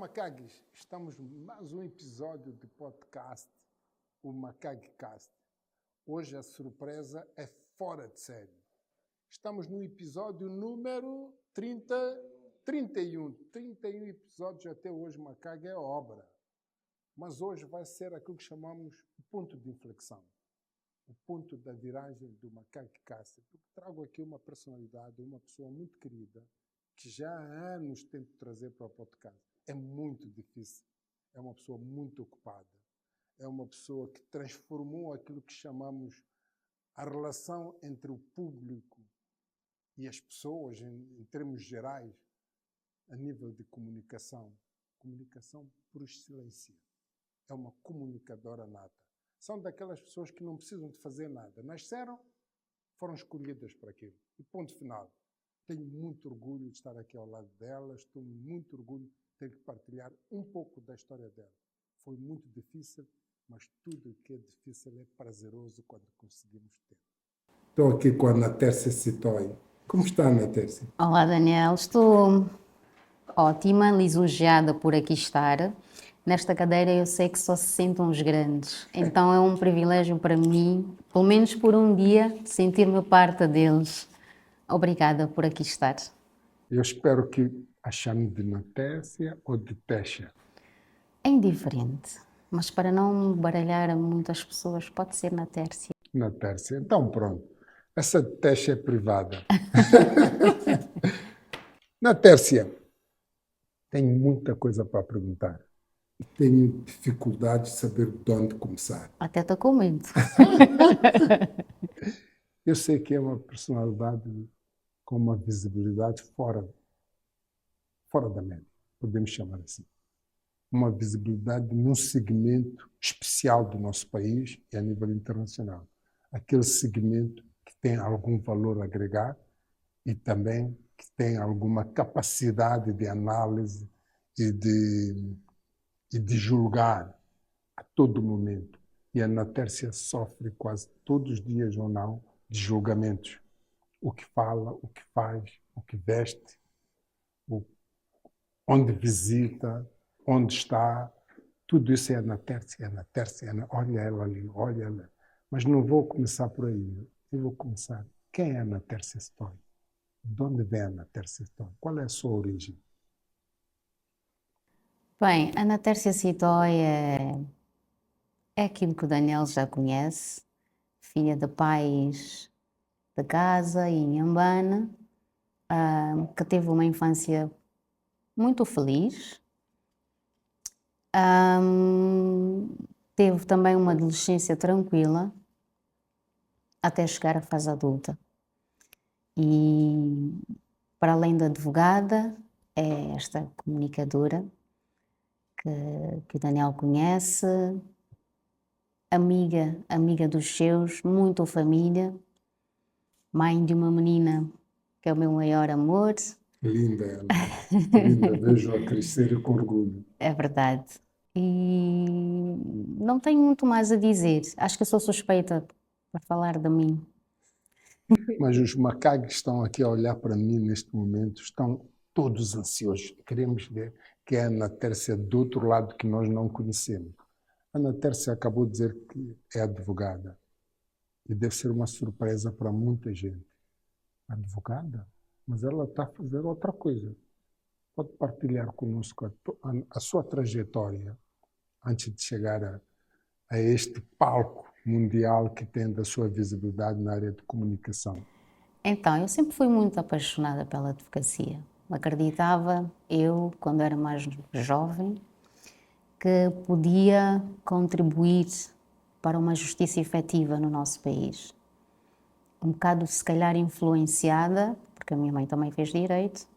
Macagues, estamos em mais um episódio de podcast, o MacagueCast. Hoje a surpresa é fora de série. Estamos no episódio número 31 episódios até hoje. Macague é obra. Mas hoje vai ser aquilo que chamamos o ponto de inflexão. O ponto da viragem do MacagueCast. Trago aqui uma personalidade, uma pessoa muito querida, que já há anos tento trazer para o podcast. É muito difícil. É uma pessoa muito ocupada. É uma pessoa que transformou aquilo que chamamos a relação entre o público e as pessoas, em termos gerais, a nível de comunicação. Comunicação por excelência. É uma comunicadora nata. São daquelas pessoas que não precisam de fazer nada. Nasceram, foram escolhidas para aquilo. E ponto final. Tenho muito orgulho de estar aqui ao lado dela. Estou muito orgulho de ter que partilhar um pouco da história dela. Foi muito difícil, mas tudo o que é difícil é prazeroso quando conseguimos ter. Estou aqui com a Ana Tércia Citói. Como está, Ana Tércia? Olá, Daniel. Estou ótima, lisonjeada por aqui estar. Nesta cadeira eu sei que só se sentam os grandes. Então é um privilégio para mim, pelo menos por um dia, sentir-me parte deles. Obrigada por aqui estar. Eu espero que a chame de Ana Tércia ou de Tesha. É indiferente, mas para não baralhar muitas pessoas, pode ser na Tércia. Na Tércia. Então pronto. Essa Tesha é privada. Na Tércia, tenho muita coisa para perguntar. Tenho dificuldade de saber de onde começar. Até estou com medo. Eu sei que é uma personalidade com uma visibilidade fora da média, podemos chamar assim. Uma visibilidade num segmento especial do nosso país e a nível internacional. Aquele segmento que tem algum valor a agregar e também que tem alguma capacidade de análise e de julgar a todo momento. E a Ana Tércia sofre quase todos os dias ou não de julgamentos. O que fala, o que faz, o que veste, onde visita, onde está. Tudo isso é Ana Tércia, Ana Tércia, olha ela ali, olha ela. Mas não vou começar por aí. Eu vou começar. Quem é Ana Tércia Citói? De onde vem a Ana Tércia Citói? Qual é a sua origem? Bem, Ana Tércia Citói é aquilo que o Daniel já conhece, filha de pais de Gaza e Inhambane, que teve uma infância muito feliz. Teve também uma adolescência tranquila até chegar à fase adulta. E, para além da advogada, é esta comunicadora que o Daniel conhece, amiga dos seus, muito família, mãe de uma menina que é o meu maior amor. Linda ela. Linda, vejo-a crescer com orgulho. É verdade. E não tenho muito mais a dizer. Acho que eu sou suspeita para falar de mim. Mas os macacos que estão aqui a olhar para mim neste momento estão todos ansiosos. Queremos ver que é a Ana Tércia do outro lado que nós não conhecemos. A Ana Tércia acabou de dizer que é advogada e deve ser uma surpresa para muita gente. Advogada? Mas ela está a fazer outra coisa. Pode partilhar conosco a sua trajetória antes de chegar a este palco mundial que tem da sua visibilidade na área de comunicação. Então, eu sempre fui muito apaixonada pela advocacia. Acreditava, eu, quando era mais jovem, que podia contribuir para uma justiça efetiva no nosso país. Um bocado, se calhar, influenciada, porque a minha mãe também fez direito,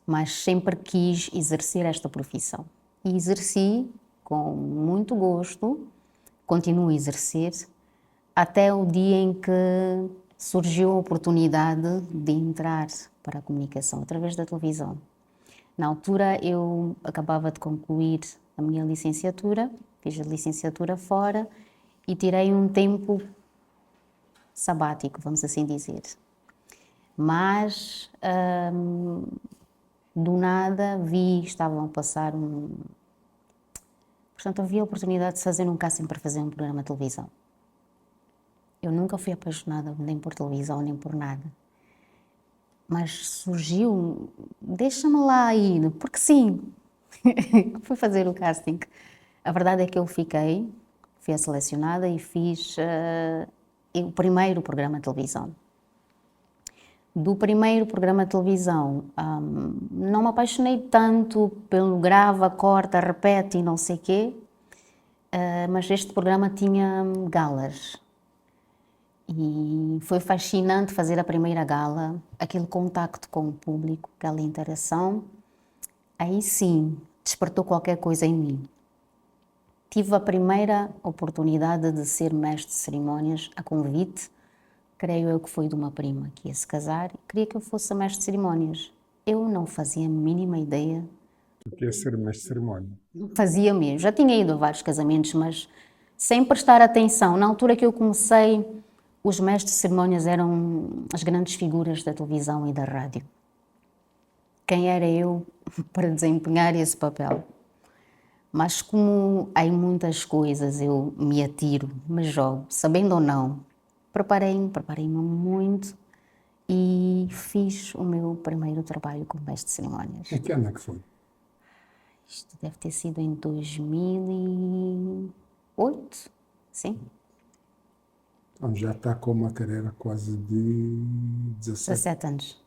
mas sempre quis exercer esta profissão. E exerci com muito gosto, continuo a exercer, até o dia em que surgiu a oportunidade de entrar para a comunicação através da televisão. Na altura eu acabava de concluir a minha licenciatura, fiz a licenciatura fora e tirei um tempo sabático, vamos assim dizer. Mas do nada estavam a passar Portanto, havia a oportunidade de fazer um casting para fazer um programa de televisão. Eu nunca fui apaixonada nem por televisão, nem por nada. Mas surgiu, deixa-me lá ir, porque sim. Fui fazer o casting. A verdade é que eu fui selecionada e fiz o primeiro programa de televisão. Do primeiro programa de televisão, não me apaixonei tanto pelo grava, corta, repete e não sei quê, mas este programa tinha galas. E foi fascinante fazer a primeira gala, aquele contacto com o público, aquela interação. Aí sim, despertou qualquer coisa em mim. Tive a primeira oportunidade de ser mestre de cerimónias a convite, creio eu que foi de uma prima que ia se casar e queria que eu fosse a mestre de cerimónias. Eu não fazia a mínima ideia. O que é ser mestre de cerimónia? Não fazia mesmo. Já tinha ido a vários casamentos, mas sem prestar atenção. Na altura que eu comecei, os mestres de cerimónias eram as grandes figuras da televisão e da rádio. Quem era eu para desempenhar esse papel? Mas como em muitas coisas eu me atiro, me jogo, sabendo ou não, preparei-me muito e fiz o meu primeiro trabalho como mestre de cerimónias. Em que ano é que foi? Isto deve ter sido em 2008, sim. Então já está com uma carreira quase de 17 anos.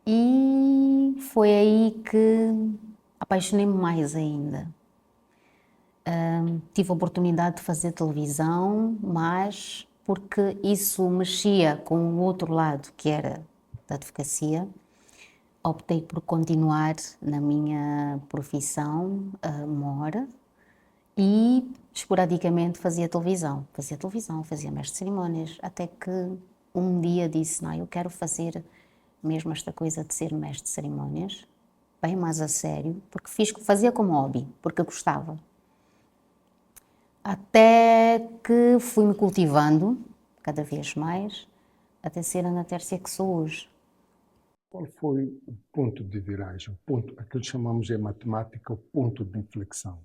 E foi aí que apaixonei-me mais ainda. Tive a oportunidade de fazer televisão, mas porque isso mexia com o outro lado, que era da advocacia, optei por continuar na minha profissão, mora, e esporadicamente fazia televisão. Fazia mestre de cerimónias, até que um dia disse, não, eu quero fazer mesmo esta coisa de ser mestre de cerimónias, bem mais a sério, porque fazia como hobby, porque eu gostava. Até que fui-me cultivando cada vez mais, até ser a Ana Tércia que sou hoje. Qual foi o ponto de viragem, aquilo que chamamos em matemática o ponto de inflexão?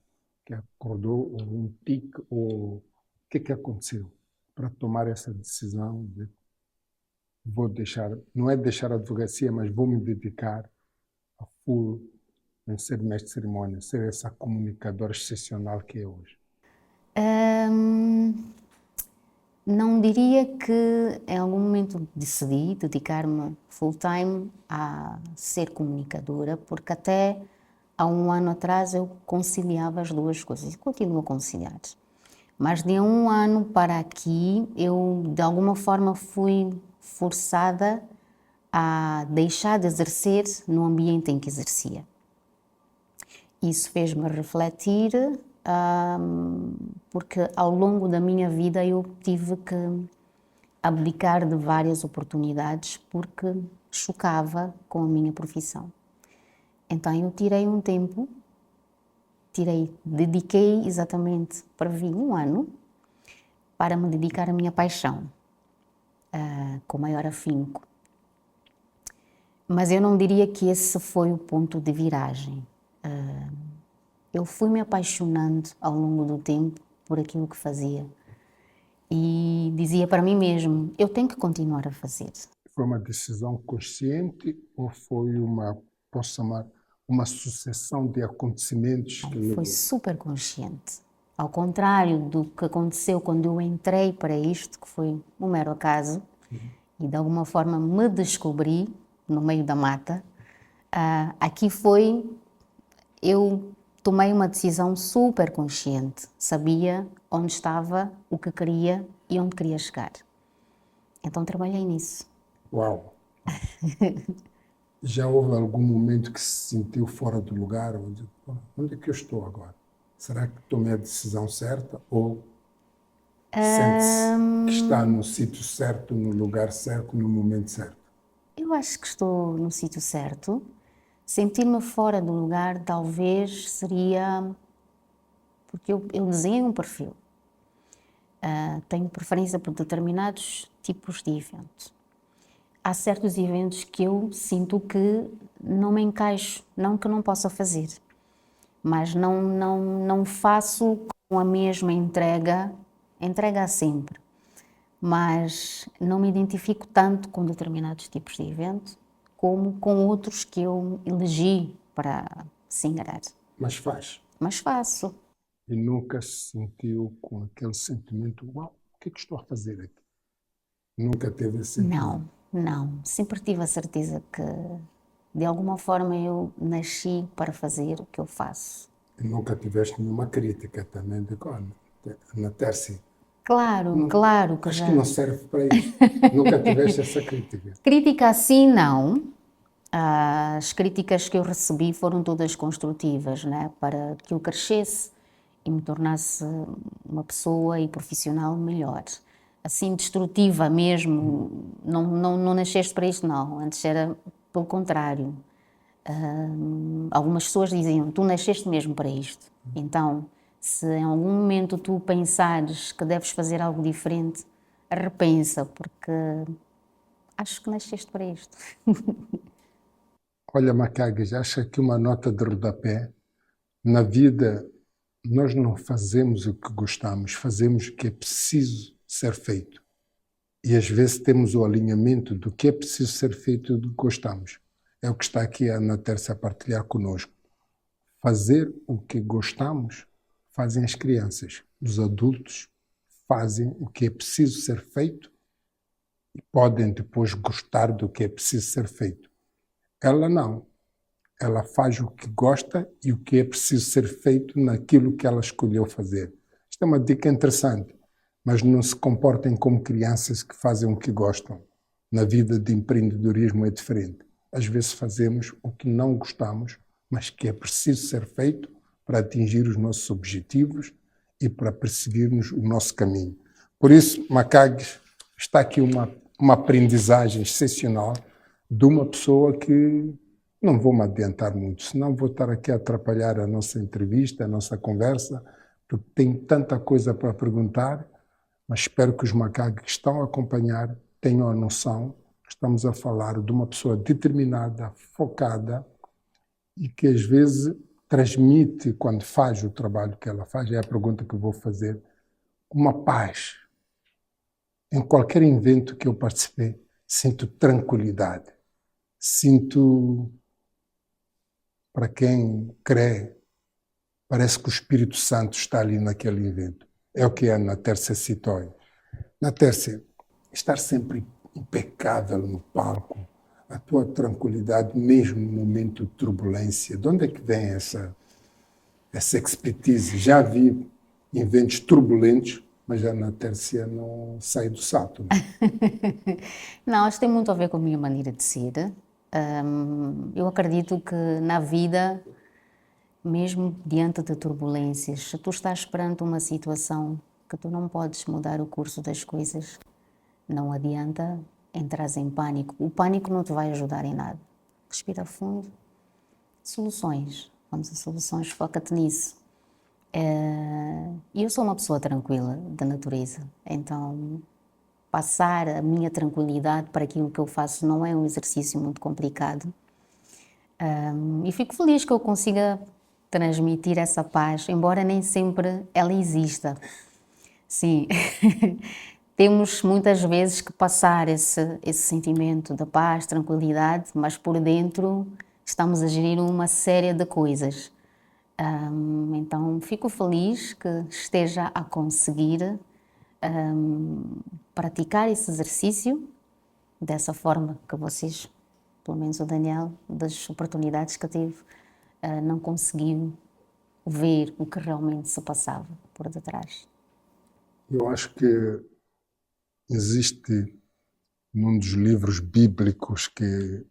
Que acordou um tique, ou o que aconteceu para tomar essa decisão de vou deixar, não é deixar a advocacia, mas vou me dedicar a full em ser mestre de cerimônia, ser essa comunicadora excepcional que é hoje? Não diria que em algum momento decidi dedicar-me full time a ser comunicadora, porque até há um ano atrás eu conciliava as duas coisas e continuo a conciliar. Mas de um ano para aqui eu de alguma forma fui forçada a deixar de exercer no ambiente em que exercia. Isso fez-me refletir, porque ao longo da minha vida eu tive que abdicar de várias oportunidades porque chocava com a minha profissão. Então eu tirei um tempo, dediquei exatamente para vir um ano para me dedicar à minha paixão, com maior afinco. Mas eu não diria que esse foi o ponto de viragem. Eu fui me apaixonando ao longo do tempo por aquilo que fazia e dizia para mim mesmo, eu tenho que continuar a fazer. Foi uma decisão consciente ou foi posso chamar, uma sucessão de acontecimentos que levou? Foi super consciente. Ao contrário do que aconteceu quando eu entrei para isto, que foi um mero acaso, e de alguma forma me descobri no meio da mata, aqui eu tomei uma decisão super consciente. Sabia onde estava, o que queria e onde queria chegar. Então trabalhei nisso. Uau! Já houve algum momento que se sentiu fora do lugar? Onde é que eu estou agora? Será que tomei a decisão certa ou sente-se que está no sítio certo, no lugar certo, no momento certo? Eu acho que estou no sítio certo. Sentir-me fora do lugar talvez seria porque eu desenho um perfil. Tenho preferência por determinados tipos de eventos. há certos eventos que eu sinto que não me encaixo, não que não possa fazer, mas não faço com a mesma entrega sempre, mas não me identifico tanto com determinados tipos de evento como com outros que eu elegi para se engarar. Mas faz. Mas faço. E nunca se sentiu com aquele sentimento, uau, o que é que estou a fazer aqui? Nunca teve esse sentimento? Não. Sempre tive a certeza que, de alguma forma, eu nasci para fazer o que eu faço. E nunca tiveste nenhuma crítica também de na Tércia? Claro que Acho já. que não serve para isso. Nunca tiveste essa crítica? Crítica assim, não. As críticas que eu recebi foram todas construtivas, né? Para que eu crescesse e me tornasse uma pessoa e profissional melhor. Assim, destrutiva mesmo, não nasceste para isto, não. Antes era pelo contrário. Algumas pessoas diziam, tu nasceste mesmo para isto. Então, se em algum momento tu pensares que deves fazer algo diferente, repensa, porque acho que nasceste para isto. Olha, Macagas, acha que uma nota de rodapé, na vida nós não fazemos o que gostamos, fazemos o que é preciso ser feito. E às vezes temos o alinhamento do que é preciso ser feito e do que gostamos. É o que está aqui a Ana Tércia a partilhar conosco. Fazer o que gostamos fazem as crianças. Os adultos fazem o que é preciso ser feito e podem depois gostar do que é preciso ser feito. Ela não. Ela faz o que gosta e o que é preciso ser feito naquilo que ela escolheu fazer. Isto é uma dica interessante, mas não se comportem como crianças que fazem o que gostam. Na vida de empreendedorismo é diferente. Às vezes fazemos o que não gostamos, mas que é preciso ser feito para atingir os nossos objetivos e para perseguirmos o nosso caminho. Por isso, Macagues, está aqui uma aprendizagem excepcional de uma pessoa que não vou me adiantar muito, senão vou estar aqui a atrapalhar a nossa entrevista, a nossa conversa, porque tenho tanta coisa para perguntar, mas espero que os macacos que estão a acompanhar tenham a noção que estamos a falar de uma pessoa determinada, focada e que às vezes transmite, quando faz o trabalho que ela faz, é a pergunta que eu vou fazer, uma paz. Em qualquer evento que eu participei, sinto tranquilidade, sinto... Para quem crê, parece que o Espírito Santo está ali naquele evento. É o que a Ana Tércia citou. Ana Tércia, estar sempre impecável no palco, a tua tranquilidade, mesmo no momento de turbulência, de onde é que vem essa expertise? Já vi eventos turbulentos, mas a Ana Tércia não sai do salto. Não, acho que tem muito a ver com a minha maneira de ser. Eu acredito que na vida, mesmo diante de turbulências, se tu estás perante uma situação que tu não podes mudar o curso das coisas, não adianta entrar em pânico. O pânico não te vai ajudar em nada. Respira fundo. Soluções. Vamos a soluções, foca-te nisso. E eu sou uma pessoa tranquila, de natureza, então passar a minha tranquilidade para aquilo que eu faço não é um exercício muito complicado. E fico feliz que eu consiga transmitir essa paz, embora nem sempre ela exista. Sim, temos muitas vezes que passar esse sentimento de paz, tranquilidade, mas por dentro estamos a gerir uma série de coisas. Então fico feliz que esteja a conseguir praticar esse exercício dessa forma que vocês, pelo menos o Daniel, das oportunidades que teve, não conseguiu ver o que realmente se passava por detrás. Eu acho que existe num dos livros bíblicos que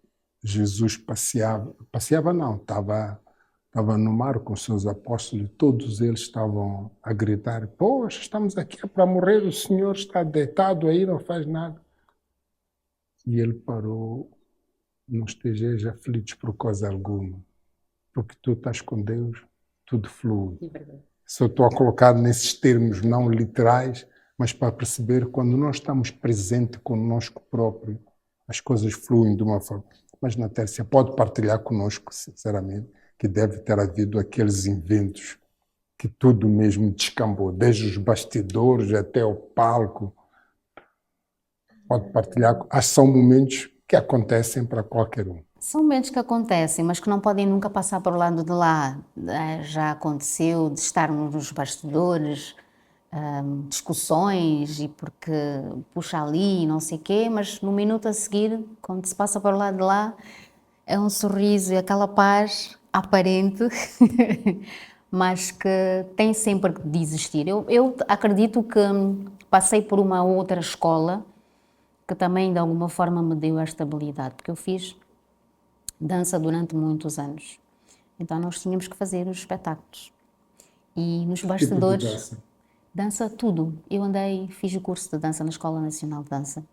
Jesus passeava não, estava no mar com os seus apóstolos e todos eles estavam a gritar, poxa, estamos aqui para morrer, o Senhor está deitado aí, não faz nada. E ele parou, não estejais aflitos por coisa alguma, porque tu estás com Deus, tudo flui. Só estou a colocar nesses termos não literais, mas para perceber quando nós estamos presentes conosco próprio, as coisas fluem de uma forma. Mas, Natércia, pode partilhar conosco, sinceramente, que deve ter havido aqueles inventos que tudo mesmo descambou, desde os bastidores até o palco. Pode partilhar, acho que são momentos que acontecem para qualquer um. São momentos que acontecem, mas que não podem nunca passar para o lado de lá. Já aconteceu de estarmos nos bastidores, discussões, e porque puxa ali e não sei o quê, mas no minuto a seguir, quando se passa para o lado de lá, é um sorriso e aquela paz aparente, mas que tem sempre de existir. Eu acredito que passei por uma outra escola que também de alguma forma me deu esta habilidade, porque eu fiz dança durante muitos anos. Então nós tínhamos que fazer os espetáculos. E nos bastidores, Tipo de dança? dança tudo. Eu fiz o curso de dança na Escola Nacional de Dança.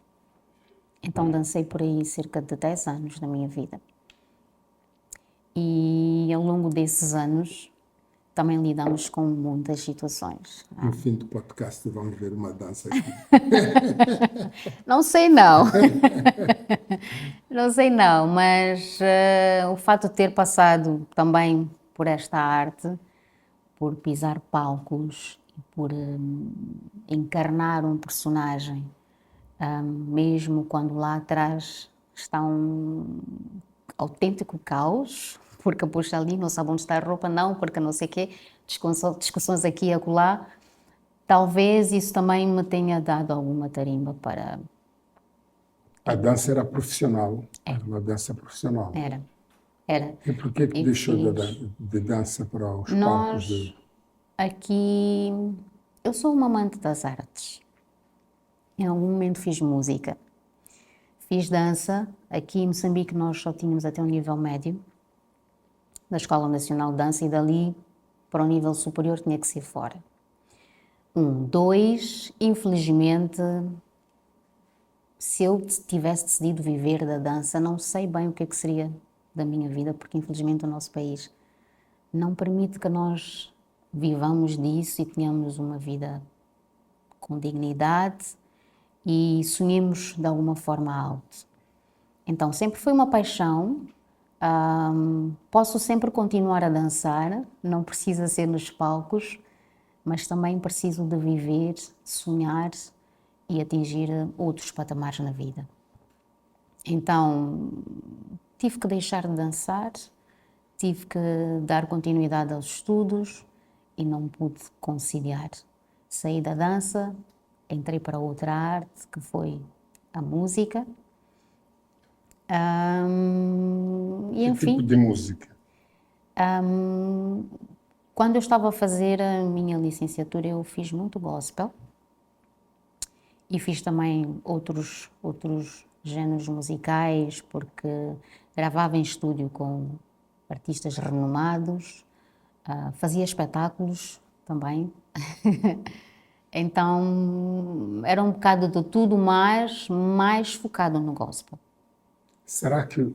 Então dancei por aí cerca de 10 anos da minha vida. E ao longo desses anos também lidamos com muitas situações. No fim do podcast vamos ver uma dança aqui. Não sei não. Não sei não, mas o fato de ter passado também por esta arte, por pisar palcos, por encarnar um personagem, mesmo quando lá atrás está um autêntico caos, porque puxa ali, não sabe onde está a roupa, não, porque não sei o quê, discussões aqui e acolá. Talvez isso também me tenha dado alguma tarimba para... A dança era profissional, era uma dança profissional. Era. E por que E deixou fiz. de dança para os palcos? Nós, aqui, eu sou uma amante das artes. Em algum momento fiz música. Fiz dança. Aqui em Moçambique nós só tínhamos até o nível médio da Escola Nacional de Dança e dali para o nível superior tinha que ser fora. 2, infelizmente, se eu tivesse decidido viver da dança, não sei bem o que seria da minha vida, porque infelizmente o nosso país não permite que nós vivamos disso e tenhamos uma vida com dignidade e sonhemos de alguma forma alto. Então sempre foi uma paixão, posso sempre continuar a dançar, não precisa ser nos palcos, mas também preciso de viver, sonhar e atingir outros patamares na vida. Então tive que deixar de dançar, tive que dar continuidade aos estudos e não pude conciliar. Saí da dança, entrei para outra arte, que foi a música. E Que enfim, tipo de música? quando eu estava a fazer a minha licenciatura, eu fiz muito gospel e fiz também outros géneros musicais, porque gravava em estúdio com artistas renomados, fazia espetáculos também. Então era um bocado de tudo, mas mais focado no gospel. Será que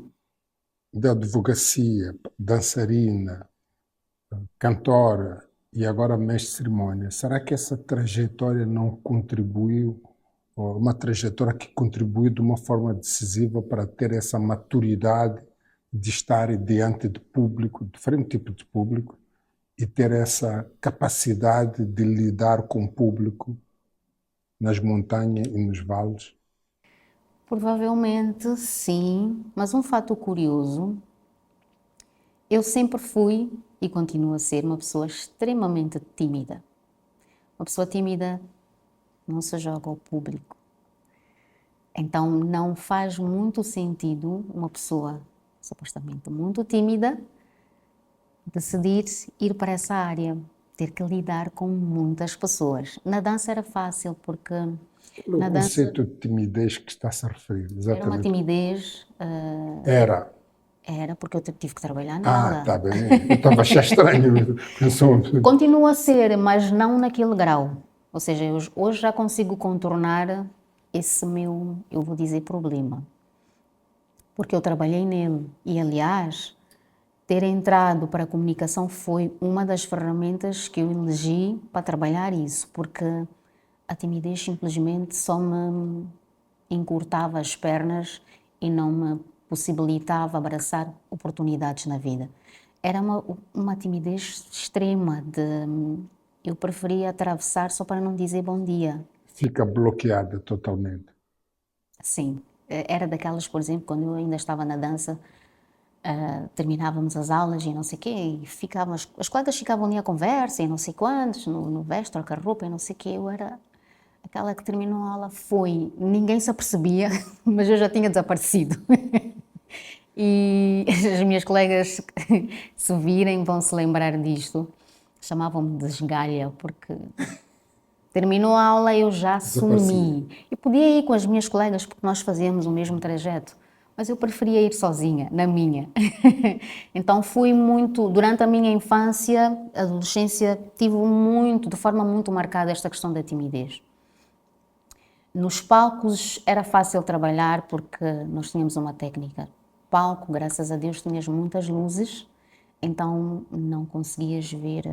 da advocacia, dançarina, cantora e agora mestre de cerimônia, será que essa trajetória não contribuiu, ou uma trajetória que contribuiu de uma forma decisiva para ter essa maturidade de estar diante de público, diferente tipo de público, e ter essa capacidade de lidar com o público nas montanhas e nos vales? Provavelmente sim, mas um fato curioso, eu sempre fui e continuo a ser uma pessoa extremamente tímida. Uma pessoa tímida não se joga ao público. Então não faz muito sentido uma pessoa supostamente muito tímida decidir ir para essa área, ter que lidar com muitas pessoas. Na dança era fácil porque O na dança conceito de timidez que está-se a referir, era uma exatamente. timidez, Era porque eu tive que trabalhar nela. tá bem. Eu estava a achar estranho. Pensou, Continua a ser, mas não naquele grau. Ou seja, eu hoje já consigo contornar esse meu, eu vou dizer, problema. Porque eu trabalhei nele. E, aliás, ter entrado para a comunicação foi uma das ferramentas que eu elegi para trabalhar isso. Porque a timidez simplesmente só me encurtava as pernas e não me possibilitava abraçar oportunidades na vida. Era uma timidez extrema eu preferia atravessar só para não dizer bom dia. Fica bloqueada totalmente. Sim, era daquelas, por exemplo, quando eu ainda estava na dança, terminávamos as aulas e não sei o quê, e as colegas ficavam ali à conversa e não sei quantos, no veste, trocar roupa e não sei o quê. Eu era aquela que terminou a aula, ninguém se apercebia, mas eu já tinha desaparecido. E as minhas colegas, se virem, vão se lembrar disto. Chamavam-me de esgalha, porque terminou a aula e eu já sumi. E podia ir com as minhas colegas, porque nós fazíamos o mesmo trajeto, mas eu preferia ir sozinha, na minha. Então fui muito, durante a minha infância, adolescência, tive de forma muito marcada esta questão da timidez. Nos palcos era fácil trabalhar porque nós tínhamos uma técnica. Palco, graças a Deus, tinhas muitas luzes, então não conseguias ver.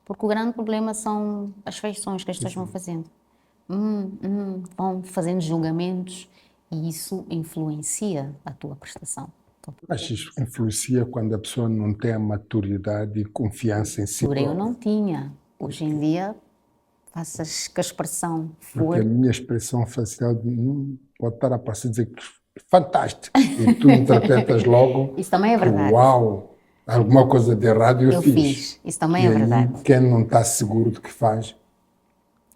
Porque o grande problema são as feições que as pessoas vão fazendo. Vão fazendo julgamentos e isso influencia a tua prestação. Mas isso influencia quando a pessoa não tem a maturidade e confiança em si própria. Eu não tinha. Hoje em dia, faças que a expressão Porque for. a minha expressão facial pode estar a parecer dizer que fantástico. E tu interpretas logo. Isso também é verdade. Uau! Alguma coisa de errado eu fiz. Isso também E é aí, verdade. quem não está seguro do que faz.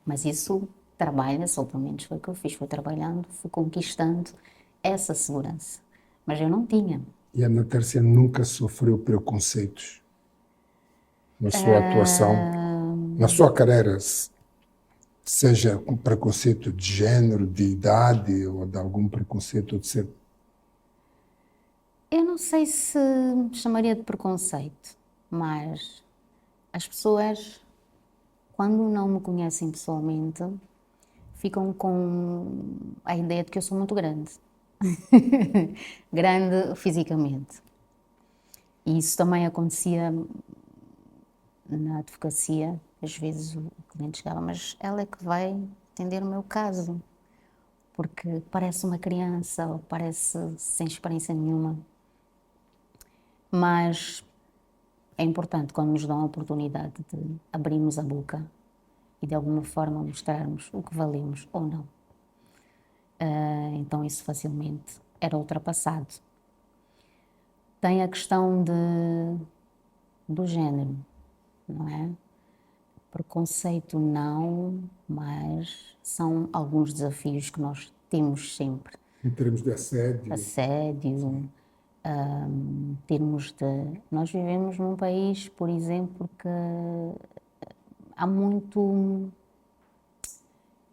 Mas isso trabalha-se, ou pelo menos foi o que eu fiz. Fui trabalhando, fui conquistando essa segurança. Mas eu não tinha. E a Natércia nunca sofreu preconceitos na sua atuação, na sua carreira, seja com preconceito de género, de idade ou de algum preconceito de ser. Eu não sei se chamaria de preconceito, mas as pessoas, quando não me conhecem pessoalmente, ficam com a ideia de que eu sou muito grande. Grande fisicamente. E isso também acontecia na advocacia. Às vezes o cliente chegava, mas ela é que vai atender o meu caso, porque parece uma criança ou parece sem experiência nenhuma. Mas é importante, quando nos dão a oportunidade de abrirmos a boca e de alguma forma mostrarmos o que valemos ou não. Então isso facilmente era ultrapassado. Tem a questão do género, não é? Preconceito não, mas são alguns desafios que nós temos sempre. Em termos de assédio. Assédio, termos de... Nós vivemos num país, por exemplo, que há muito...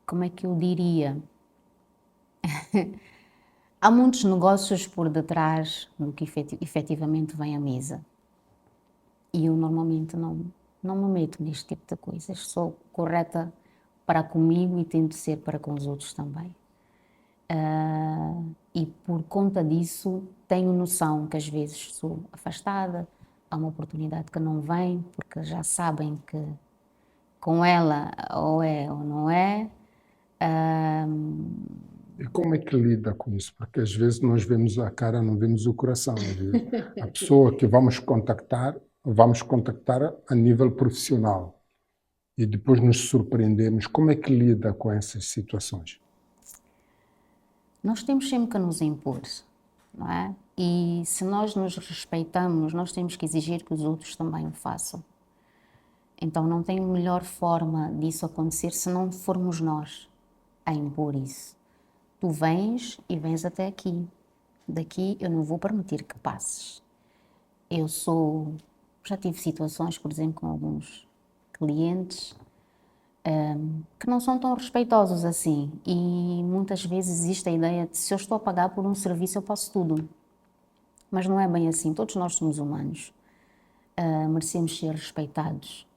Como é que eu diria? Há muitos negócios por detrás do que efetivamente vem à mesa. E eu normalmente não me meto neste tipo de coisas. Sou correta para comigo e tento ser para com os outros também. E por conta disso tenho noção que às vezes sou afastada, há uma oportunidade que não vem, porque já sabem que com ela ou é ou não é. E como é que lida com isso? Porque às vezes nós vemos a cara, não vemos o coração. A pessoa que vamos contactar a nível profissional e depois nos surpreendemos. Como é que lida com essas situações? Nós temos sempre que nos impor, não é? E se nós nos respeitamos, nós temos que exigir que os outros também o façam. Então não tem melhor forma disso acontecer se não formos nós a impor isso. Tu vens e vens até aqui. Daqui eu não vou permitir que passes. Já tive situações, por exemplo, com alguns clientes que não são tão respeitosos assim. E muitas vezes existe a ideia de se eu estou a pagar por um serviço eu posso tudo. Mas não é bem assim. Todos nós somos humanos. Merecemos ser respeitados,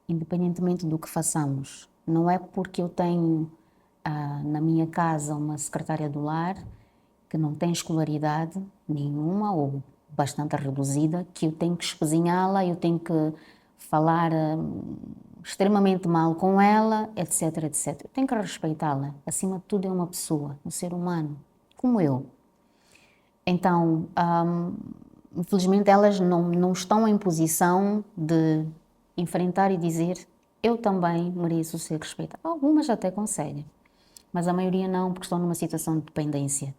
independentemente do que façamos. Não é porque eu tenho na minha casa uma secretária do lar que não tem escolaridade nenhuma ou bastante reduzida, que eu tenho que espezinhá-la, eu tenho que falar extremamente mal com ela, etc, etc. Eu tenho que respeitá-la. Acima de tudo é uma pessoa, um ser humano, como eu. Então, infelizmente, elas não estão em posição de enfrentar e dizer eu também mereço ser respeitada. Algumas até conseguem, mas a maioria não, porque estão numa situação de dependência.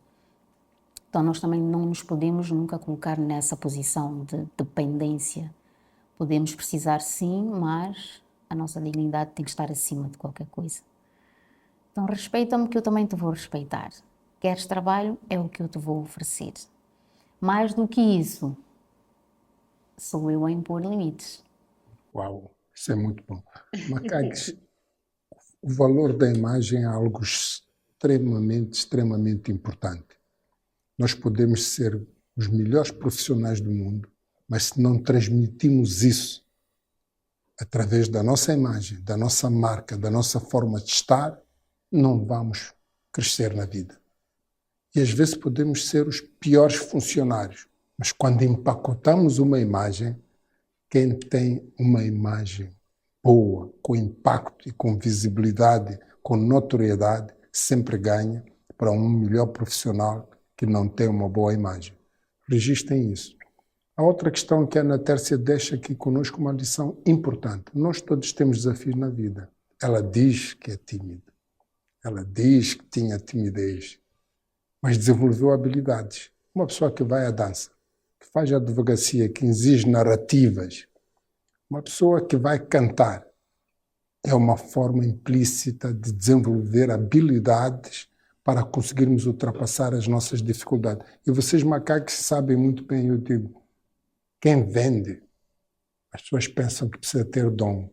Então, nós também não nos podemos nunca colocar nessa posição de dependência. Podemos precisar sim, mas a nossa dignidade tem que estar acima de qualquer coisa. Então, respeita-me que eu também te vou respeitar. Queres trabalho? É o que eu te vou oferecer. Mais do que isso, sou eu a impor limites. Uau, isso é muito bom. Macaques, o valor da imagem é algo extremamente importante. Nós podemos ser os melhores profissionais do mundo, mas se não transmitimos isso através da nossa imagem, da nossa marca, da nossa forma de estar, não vamos crescer na vida. E às vezes podemos ser os piores funcionários, mas quando empacotamos uma imagem, quem tem uma imagem boa, com impacto e com visibilidade, com notoriedade, sempre ganha para um melhor profissional que não tem uma boa imagem. Registrem isso. A outra questão que a Ana Tércia deixa aqui conosco uma lição importante. Nós todos temos desafios na vida. Ela diz que é tímida. Ela diz que tinha timidez, mas desenvolveu habilidades. Uma pessoa que vai à dança, que faz advocacia, que exige narrativas, uma pessoa que vai cantar, é uma forma implícita de desenvolver habilidades para conseguirmos ultrapassar as nossas dificuldades. E vocês macacos sabem muito bem, eu digo, quem vende, as pessoas pensam que precisa ter dom.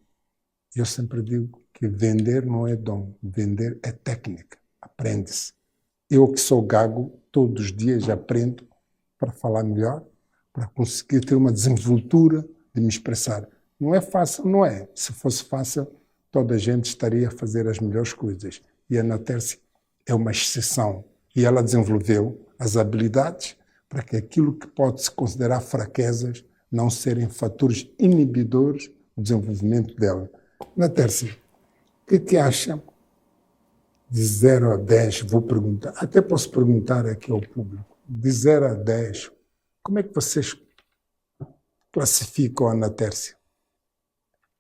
Eu sempre digo que vender não é dom, vender é técnica, aprende-se. Eu que sou gago, todos os dias aprendo para falar melhor, para conseguir ter uma desenvoltura de me expressar. Não é fácil, não é. Se fosse fácil, toda a gente estaria a fazer as melhores coisas. E a Ana Tércia é uma exceção. E ela desenvolveu as habilidades para que aquilo que pode-se considerar fraquezas não serem fatores inibidores do desenvolvimento dela. Ana Tércia, o que acha? De 0 a 10, vou perguntar, até posso perguntar aqui ao público, de 0 a 10, como é que vocês classificam a Ana Tércia?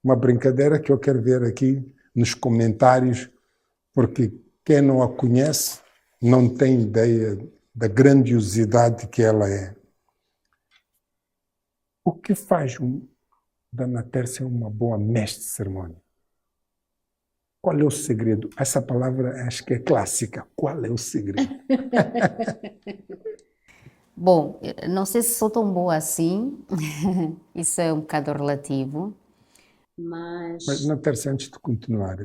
Uma brincadeira que eu quero ver aqui nos comentários, porque quem não a conhece não tem ideia da grandiosidade que ela é. O que faz da Ana Tércia uma boa mestre de cerimônia? Qual é o segredo? Essa palavra acho que é clássica. Qual é o segredo? Bom, não sei se sou tão boa assim, isso é um bocado relativo, Mas, mas Ana Tércia, antes de continuar,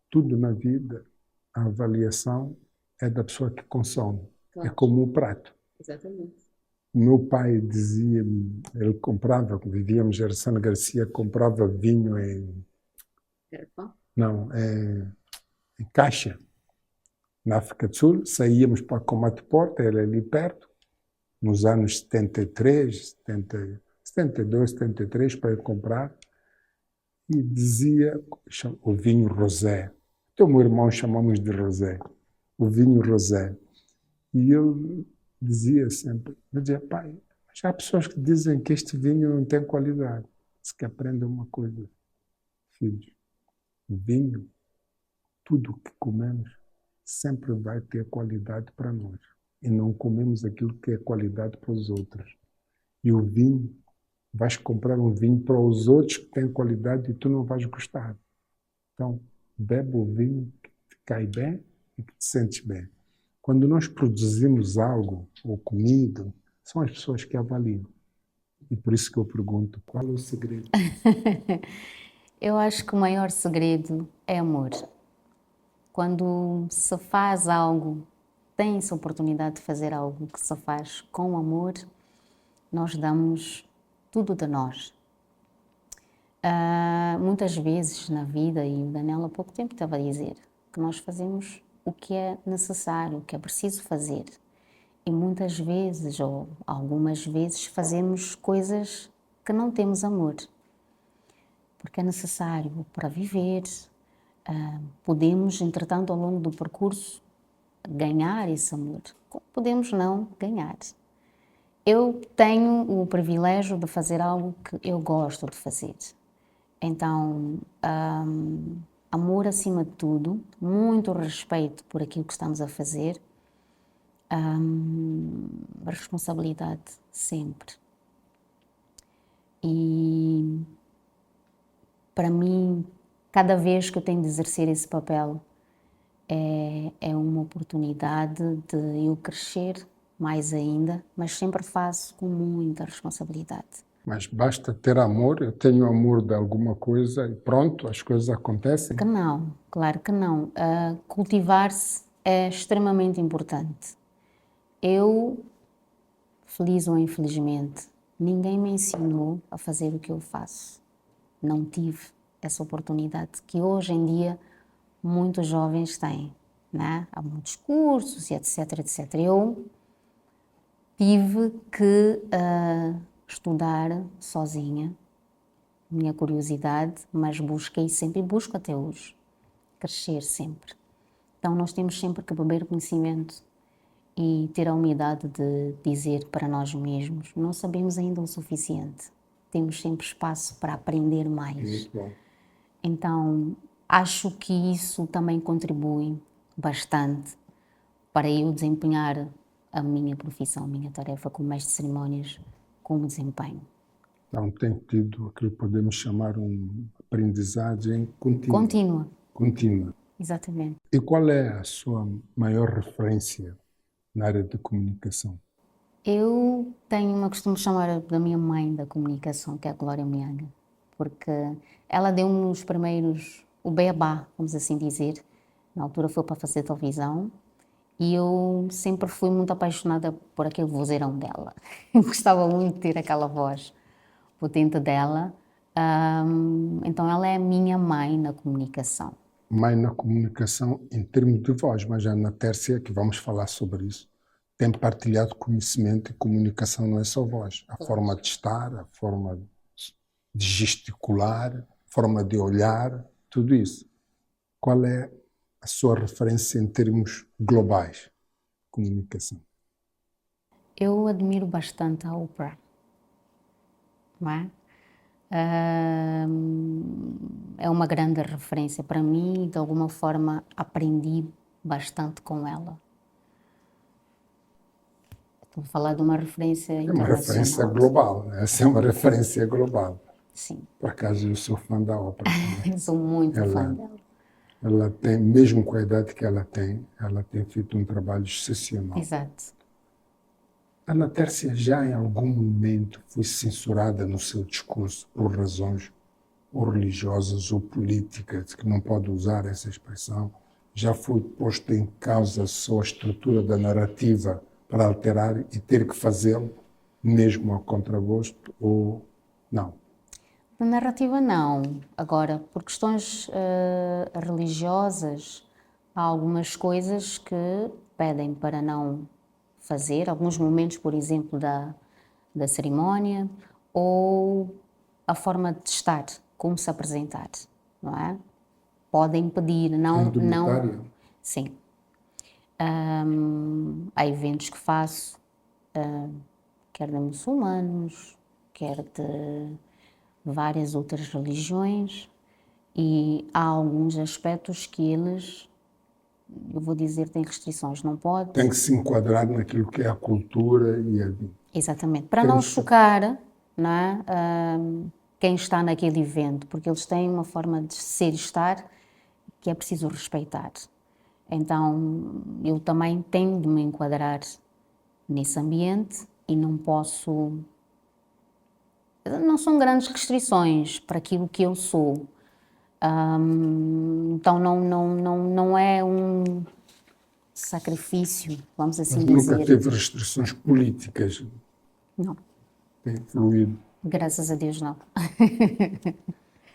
tudo na vida, a avaliação é da pessoa que consome. claro, É como o prato. exatamente. O meu pai dizia, ele comprava, vivíamos em Gerson Garcia, comprava vinho em caixa, na África do Sul, saíamos para Combate Porta, era ali perto, nos anos 73, 72, 73, para ir comprar, e dizia o vinho rosé. Então, meu irmão chamamos de rosé, o vinho rosé. E eu dizia sempre, pai, já há pessoas que dizem que este vinho não tem qualidade. Se que aprendam uma coisa, filhos, o vinho, tudo o que comemos, sempre vai ter qualidade para nós. E não comemos aquilo que é qualidade para os outros. E o vinho, vais comprar um vinho para os outros que têm qualidade e tu não vais gostar. Então, bebe o vinho que te cai bem e que te sentes bem. Quando nós produzimos algo, ou comida, são as pessoas que avaliam. E por isso que eu pergunto, qual é o segredo? Eu acho que o maior segredo é amor. Quando se faz algo, tem-se a oportunidade de fazer algo que se faz com amor, nós damos tudo de nós. Muitas vezes na vida, e o Daniel há pouco tempo estava a dizer, que nós fazemos o que é necessário, o que é preciso fazer. E muitas vezes, ou algumas vezes, fazemos coisas que não temos amor. Porque é necessário para viver. Podemos, entretanto, ao longo do percurso, ganhar esse amor, como podemos não ganhar? Eu tenho o privilégio de fazer algo que eu gosto de fazer. Então, amor acima de tudo, muito respeito por aquilo que estamos a fazer, responsabilidade sempre. E para mim, cada vez que eu tenho de exercer esse papel, é uma oportunidade de eu crescer mais ainda, mas sempre faço com muita responsabilidade. Mas basta ter amor, eu tenho amor de alguma coisa e pronto, as coisas acontecem. Que não, claro que não. Cultivar-se é extremamente importante. Eu, feliz ou infelizmente, ninguém me ensinou a fazer o que eu faço. Não tive essa oportunidade que hoje em dia muitos jovens têm, né? Há muitos cursos e etc, etc. Eu tive que estudar sozinha, minha curiosidade, mas busquei sempre e busco até hoje, crescer sempre. Então nós temos sempre que beber conhecimento e ter a humildade de dizer para nós mesmos, não sabemos ainda o suficiente, temos sempre espaço para aprender mais. Muito bom. Então acho que isso também contribui bastante para eu desempenhar a minha profissão, a minha tarefa como mestre de cerimónias, como desempenho. Então tem tido aquilo que podemos chamar uma aprendizagem contínua. Contínua, exatamente. E qual é a sua maior referência na área de comunicação? Eu costumo chamar da minha mãe da comunicação, que é a Glória Mianga, porque ela deu-me os primeiros, o beabá, vamos assim dizer. Na altura foi para fazer televisão e eu sempre fui muito apaixonada por aquele vozeirão dela. Gostava muito de ter aquela voz potente dela. Então ela é a minha mãe na comunicação. Mãe na comunicação em termos de voz, mas já na Tércia, que vamos falar sobre isso, tem partilhado conhecimento e comunicação não é só voz. A forma de estar, a forma de gesticular, a forma de olhar, tudo isso. Qual é a sua referência em termos globais de comunicação? Eu admiro bastante a Oprah, não é? É uma grande referência para mim e de alguma forma aprendi bastante com ela. Estou a falar de uma referência É uma referência internacional. global, né? Essa é uma referência global. Sim, Por acaso eu sou fã da Oprah também. sou muito fã Ela, dela. ela tem, mesmo com a idade que ela tem feito um trabalho excepcional. Exato. Ana Tércia já em algum momento foi censurada no seu discurso por razões ou religiosas ou políticas, que não pode usar essa expressão? Já foi posto em causa a sua estrutura da narrativa para alterar e ter que fazê-lo, mesmo ao contragosto, ou não? Na narrativa não. Agora, por questões religiosas, há algumas coisas que pedem para não fazer, alguns momentos, por exemplo, da cerimónia, ou a forma de estar, como se apresentar, não é? Podem pedir, não... Sim. Há eventos que faço, quer de muçulmanos, quer de várias outras religiões, e há alguns aspectos que eles, eu vou dizer, têm restrições, não pode. Tem que se enquadrar naquilo que é a cultura e a... Exatamente, para não chocar, não é? Quem está naquele evento, porque eles têm uma forma de ser e estar que é preciso respeitar. Então, eu também tenho de me enquadrar nesse ambiente e não posso... Não são grandes restrições para aquilo que eu sou. Então, não é um sacrifício, vamos assim dizer. Nunca teve restrições políticas? Não. Tem fluído? Graças a Deus, não.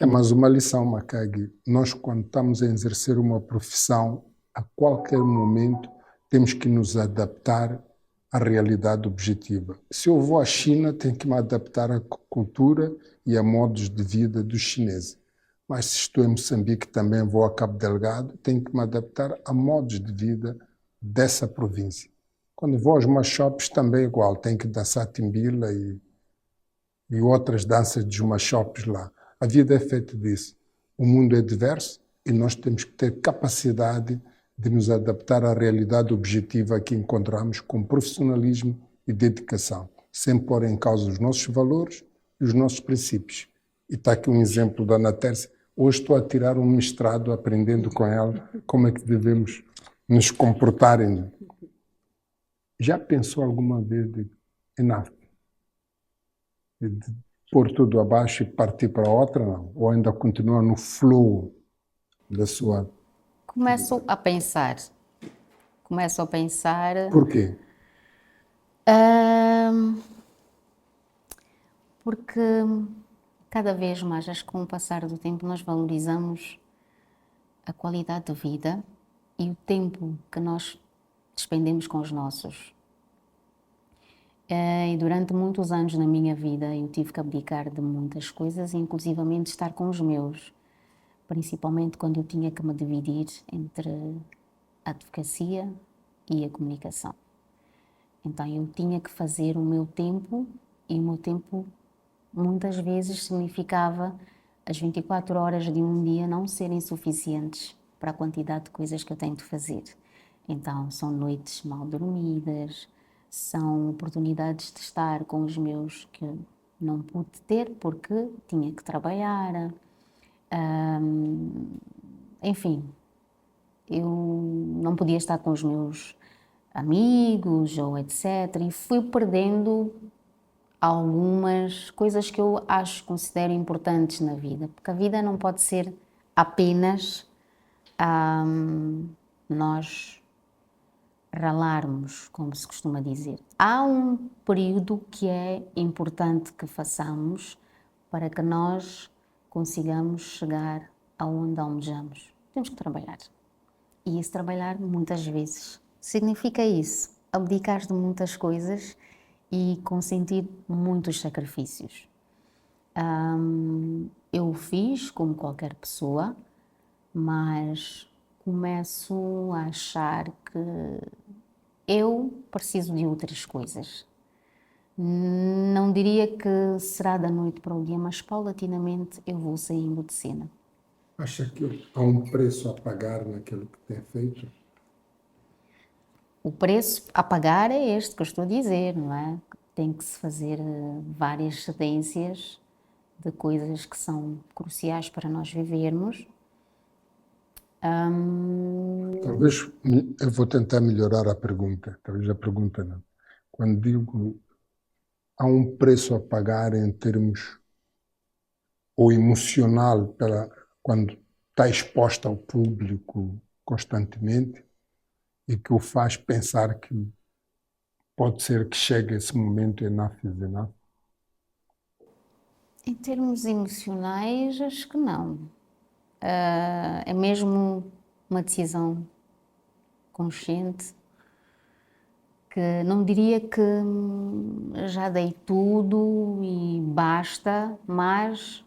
É mais uma lição, Makagi. Nós, quando estamos a exercer uma profissão, a qualquer momento temos que nos adaptar à realidade objetiva. Se eu vou à China, tenho que me adaptar à cultura e a modos de vida dos chineses. Mas se estou em Moçambique, também vou a Cabo Delgado, tenho que me adaptar a modos de vida dessa província. Quando vou aos meus shops também é igual, tem que dançar timbila e outras danças dos meus shops lá. A vida é feita disso. O mundo é diverso e nós temos que ter capacidade de nos adaptar à realidade objetiva que encontramos com profissionalismo e dedicação, sem pôr em causa os nossos valores e os nossos princípios. E está aqui um exemplo da Ana Tércia. Hoje estou a tirar um mestrado aprendendo com ela como é que devemos nos comportar. Já pensou alguma vez de pôr tudo abaixo e partir para outra, não? Ou ainda continua no flow da sua... Começo a pensar. Por quê? Porque cada vez mais, acho que com o passar do tempo, nós valorizamos a qualidade de vida e o tempo que nós despendemos com os nossos. E durante muitos anos na minha vida eu tive que abdicar de muitas coisas, inclusivamente estar com os meus, principalmente quando eu tinha que me dividir entre a advocacia e a comunicação. Então eu tinha que fazer o meu tempo e o meu tempo muitas vezes significava as 24 horas de um dia não serem suficientes para a quantidade de coisas que eu tenho de fazer. Então são noites mal dormidas, são oportunidades de estar com os meus que não pude ter porque tinha que trabalhar. Enfim, eu não podia estar com os meus amigos ou etc. E fui perdendo algumas coisas que eu considero importantes na vida, porque a vida não pode ser apenas nós ralarmos, como se costuma dizer. Há um período que é importante que façamos para que nós consigamos chegar aonde almejamos. Temos que trabalhar. E esse trabalhar, muitas vezes, significa isso, abdicar de muitas coisas e consentir muitos sacrifícios. Eu fiz como qualquer pessoa, mas começo a achar que eu preciso de outras coisas. Não diria que será da noite para o dia, mas paulatinamente eu vou saindo de cena. Acha que há um preço a pagar naquilo que tem feito? O preço a pagar é este que eu estou a dizer, não é? Tem que se fazer várias cedências de coisas que são cruciais para nós vivermos. Talvez eu vou tentar melhorar a pergunta. Talvez a pergunta não. Quando digo há um preço a pagar em termos ou emocional quando está exposta ao público constantemente e que o faz pensar que pode ser que chegue esse momento enough is enough? Em termos emocionais, acho que não. É mesmo uma decisão consciente que não diria que já dei tudo e basta, mas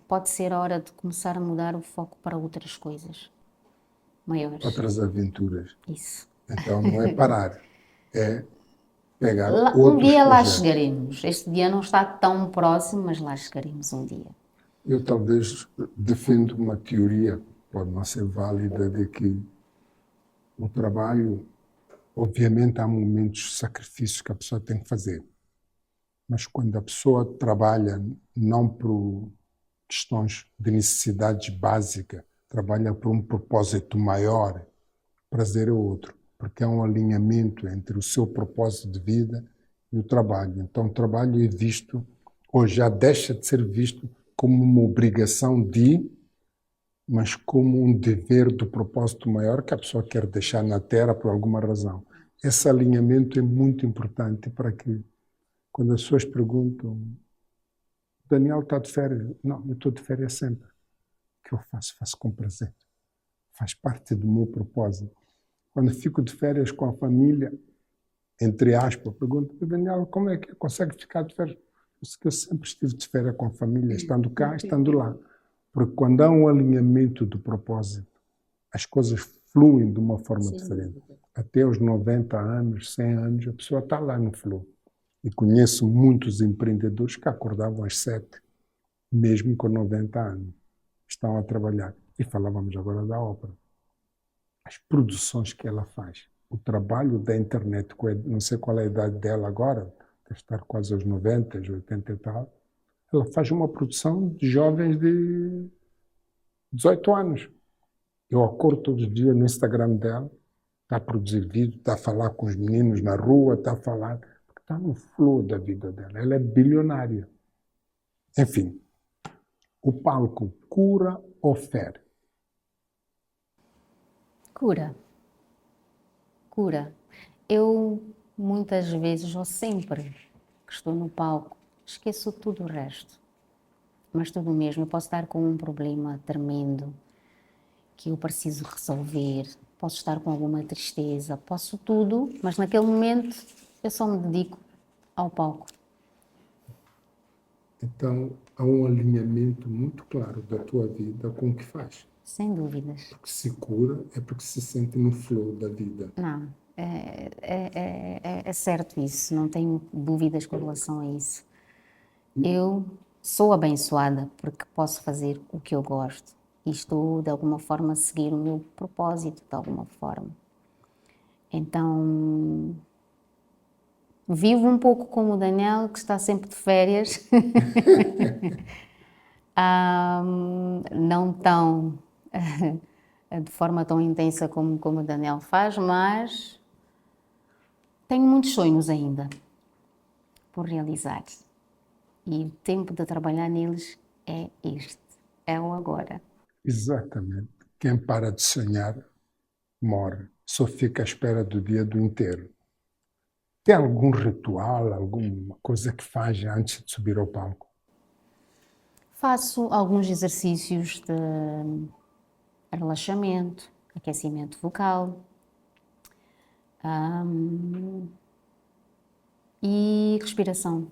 pode ser a hora de começar a mudar o foco para outras coisas maiores. Outras aventuras. Isso. Então não é parar, é pegar Um outros dia lá projetos. chegaremos. Este dia não está tão próximo, mas lá chegaremos um dia. Eu talvez defendo uma teoria, pode não ser válida, de que o trabalho, obviamente há momentos de sacrifício que a pessoa tem que fazer, mas quando a pessoa trabalha não por questões de necessidades básicas, trabalha por um propósito maior, prazer é outro, porque há um alinhamento entre o seu propósito de vida e o trabalho. Então o trabalho é visto, ou já deixa de ser visto como uma obrigação mas como um dever do propósito maior que a pessoa quer deixar na Terra por alguma razão. Esse alinhamento é muito importante para que, quando as pessoas perguntam, Daniel está de férias? Não, eu estou de férias sempre. O que eu faço? Faço com prazer. Faz parte do meu propósito. Quando fico de férias com a família, entre aspas, pergunto, Daniel, como é que consegue ficar de férias? Porque eu sempre estive de férias com a família, estando cá, estando lá. Porque quando há um alinhamento do propósito, as coisas fluem de uma forma Sem diferente. dúvida. Até os 90 anos, 100 anos, a pessoa está lá no flow. E conheço muitos empreendedores que acordavam às 7, mesmo com 90 anos. Estão a trabalhar. E falávamos agora da ópera. As produções que ela faz. O trabalho da internet, não sei qual é a idade dela agora, deve estar quase aos 90, 80 e tal. Ela faz uma produção de jovens de 18 anos. Eu acordo todos os dias no Instagram dela, está a produzir vídeo, está a falar com os meninos na rua, está a falar, porque está no flow da vida dela. Ela é bilionária. Enfim, o palco cura ou fere? Cura. Cura. Eu, muitas vezes, ou sempre que estou no palco, esqueço tudo o resto. Mas tudo mesmo, eu posso estar com um problema tremendo que eu preciso resolver, posso estar com alguma tristeza, posso tudo, mas naquele momento eu só me dedico ao palco. Então, há um alinhamento muito claro da tua vida com o que faz. Sem dúvidas. Porque se cura é porque se sente no flow da vida. Não, é certo isso, não tenho dúvidas com relação a isso. Eu sou abençoada porque posso fazer o que eu gosto e estou, de alguma forma, a seguir o meu propósito, de alguma forma. Então, vivo um pouco como o Daniel, que está sempre de férias. Não tão de forma tão intensa como o Daniel faz, mas tenho muitos sonhos ainda por realizar. E o tempo de trabalhar neles é este, é o agora. Exatamente. Quem para de sonhar, morre. Só fica à espera do dia do enterro. Tem algum ritual, alguma coisa que faz antes de subir ao palco? Faço alguns exercícios de relaxamento, aquecimento vocal e respiração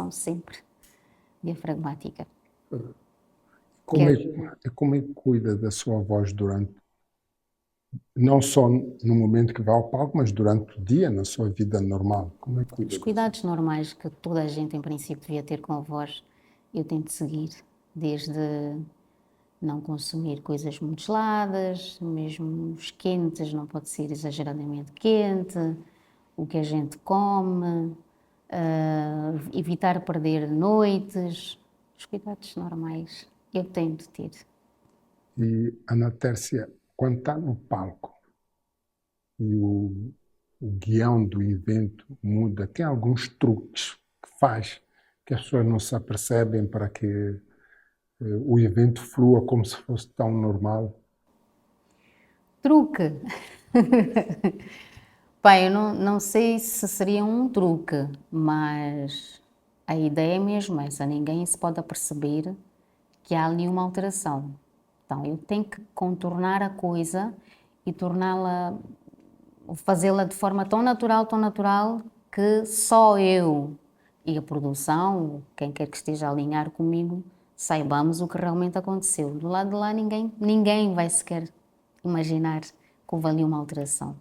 sempre diafragmática. Como é que cuida da sua voz durante, não só no momento que vai ao palco, mas durante o dia, na sua vida normal? Como é que cuida Os cuidados normais que toda a gente, em princípio, devia ter com a voz, eu tento seguir, desde não consumir coisas muito geladas, mesmo os quentes, não pode ser exageradamente quente, o que a gente come, evitar perder noites, os cuidados normais eu tento ter. E Ana Tércia, quando está no palco e o guião do evento muda, tem alguns truques que faz que as pessoas não se apercebem para que o evento flua como se fosse tão normal? Truque. Pai, eu não sei se seria um truque, mas a ideia é mesmo essa, ninguém se pode aperceber que há ali uma alteração. Então, eu tenho que contornar a coisa e torná-la, fazê-la de forma tão natural, que só eu e a produção, quem quer que esteja a alinhar comigo, saibamos o que realmente aconteceu. Do lado de lá, ninguém vai sequer imaginar que houve ali uma alteração.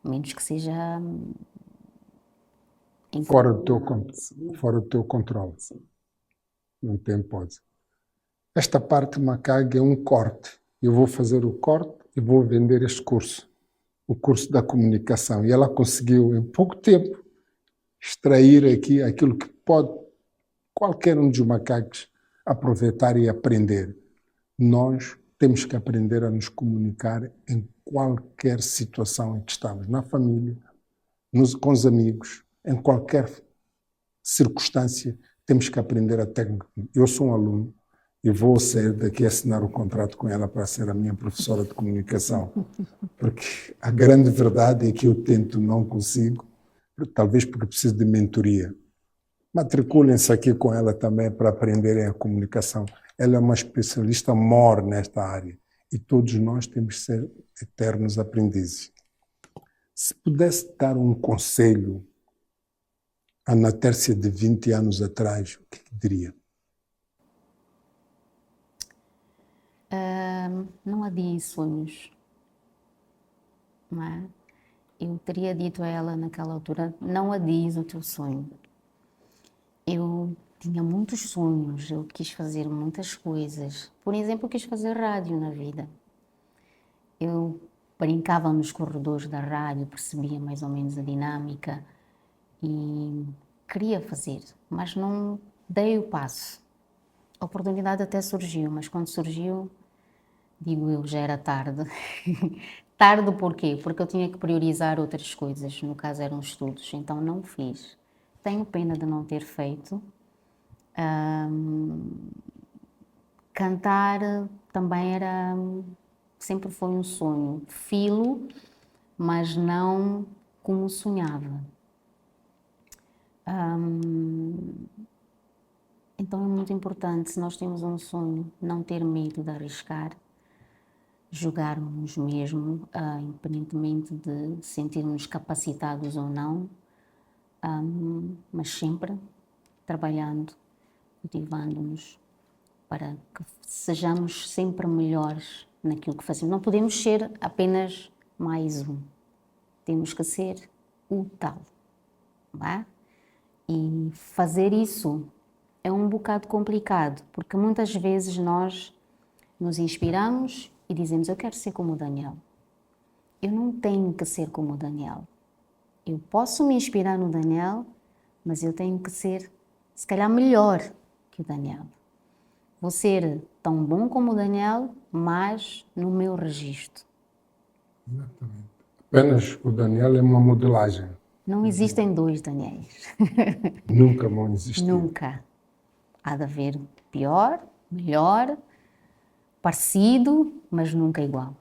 A menos que seja Fora do teu controle. Não tem hipótese. Esta parte Macag é um corte. Eu vou fazer o corte e vou vender este curso. O curso da comunicação. E ela conseguiu, em pouco tempo, extrair aqui aquilo que pode qualquer um dos macacos aproveitar e aprender. Nós temos que aprender a nos comunicar em qualquer situação em que estamos. Na família, com os amigos, em qualquer circunstância, temos que aprender a técnica. Eu sou um aluno e vou sair daqui a assinar o contrato com ela para ser a minha professora de comunicação. Porque a grande verdade é que eu tento, não consigo, talvez porque preciso de mentoria. Matriculem-se aqui com ela também para aprenderem a comunicação. Ela é uma especialista mor nesta área e todos nós temos que ser eternos aprendizes. Se pudesse dar um conselho à Ana Tércia de 20 anos atrás, o que diria? Não adiem sonhos. não é? Eu teria dito a ela naquela altura, não adies o teu sonho. Eu tinha muitos sonhos, eu quis fazer muitas coisas. Por exemplo, eu quis fazer rádio na vida. Eu brincava nos corredores da rádio, percebia mais ou menos a dinâmica e queria fazer, mas não dei o passo. A oportunidade até surgiu, mas quando surgiu, digo eu, já era tarde. Tarde porquê? Porque eu tinha que priorizar outras coisas, no caso eram estudos, então não fiz. Tenho pena de não ter feito. Cantar também era, sempre foi um sonho. Filo, mas não como sonhava. Então é muito importante, se nós temos um sonho, não ter medo de arriscar, jogarmos mesmo, independentemente de sentirmos capacitados ou não, mas sempre trabalhando, cultivando-nos para que sejamos sempre melhores naquilo que fazemos. Não podemos ser apenas mais um, temos que ser o tal, não é? E fazer isso é um bocado complicado, porque muitas vezes nós nos inspiramos e dizemos, eu quero ser como o Daniel. Eu não tenho que ser como o Daniel. Eu posso me inspirar no Daniel, mas eu tenho que ser, se calhar, melhor que o Daniel. Vou ser tão bom como o Daniel, mas no meu registro. Exatamente. Apenas o Daniel é uma modelagem. Não existem dois Daniels. Nunca vão existir. Nunca. Há de haver pior, melhor, parecido, mas nunca igual.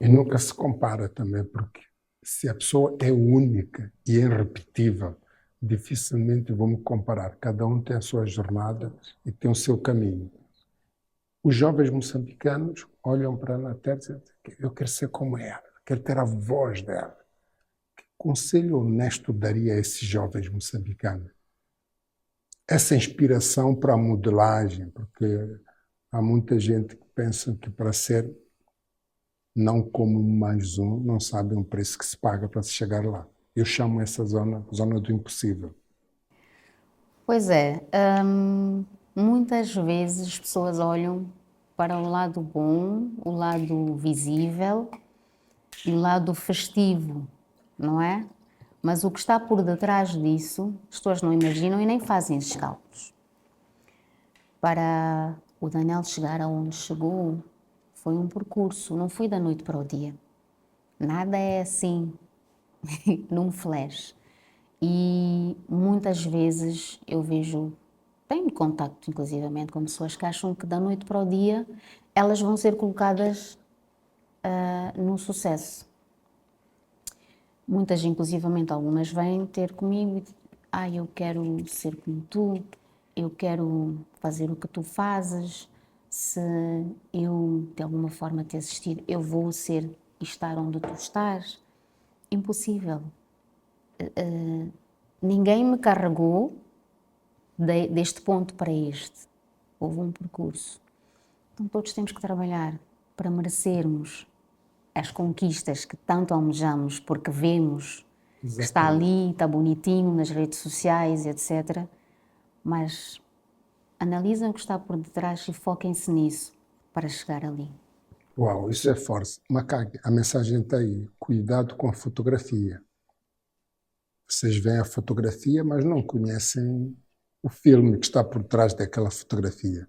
E nunca se compara também, porque se a pessoa é única e irrepetível, dificilmente vamos comparar. Cada um tem a sua jornada e tem o seu caminho. Os jovens moçambicanos olham para a Nater e dizem, eu quero ser como ela, quero ter a voz dela. Que conselho honesto daria a esses jovens moçambicanos? Essa inspiração para a modelagem, porque há muita gente que pensa que para ser não como mais um, não sabe o preço que se paga para se chegar lá. Eu chamo essa zona do impossível. Pois é, muitas vezes as pessoas olham para o lado bom, o lado visível e o lado festivo, não é? Mas o que está por detrás disso, as pessoas não imaginam e nem fazem esses cálculos. Para o Daniel chegar aonde chegou, foi um percurso, não foi da noite para o dia. Nada é assim, num flash. E muitas vezes eu vejo, tenho contacto inclusivamente com pessoas que acham que da noite para o dia elas vão ser colocadas no sucesso. Muitas, inclusivamente algumas, vêm ter comigo e dizem, eu quero ser como tu, eu quero fazer o que tu fazes, se eu de alguma forma te assistir, eu vou ser e estar onde tu estás. Impossível. Ninguém me carregou deste ponto para este. Houve um percurso. Então todos temos que trabalhar para merecermos as conquistas que tanto almejamos, porque vemos que está ali, está bonitinho nas redes sociais, etc. Mas analisem o que está por detrás e foquem-se nisso para chegar ali. Uau, isso é forte. Macag, a mensagem está aí. Cuidado com a fotografia. Vocês veem a fotografia, mas não conhecem o filme que está por trás daquela fotografia.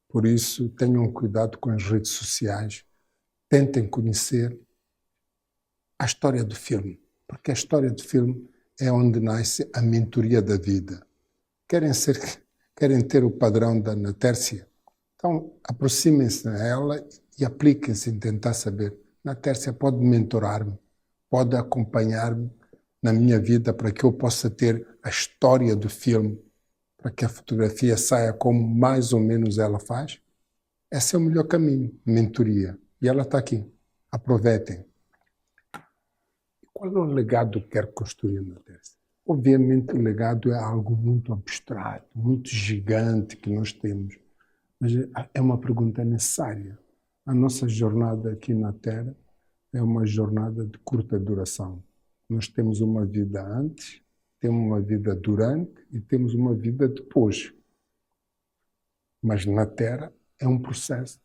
Por isso, tenham cuidado com as redes sociais. Tentem conhecer a história do filme, porque a história do filme é onde nasce a mentoria da vida. Querem ter o padrão da Natércia? Então, aproximem-se a ela e apliquem-se em tentar saber. Natércia pode mentorar-me, pode acompanhar-me na minha vida para que eu possa ter a história do filme, para que a fotografia saia como mais ou menos ela faz. Esse é o melhor caminho, mentoria. E ela está aqui. Aproveitem. Qual é o legado que quero construir na Terça? Obviamente o legado é algo muito abstrato, muito gigante que nós temos. Mas é uma pergunta necessária. A nossa jornada aqui na Terra é uma jornada de curta duração. Nós temos uma vida antes, temos uma vida durante e temos uma vida depois. Mas na Terra é um processo.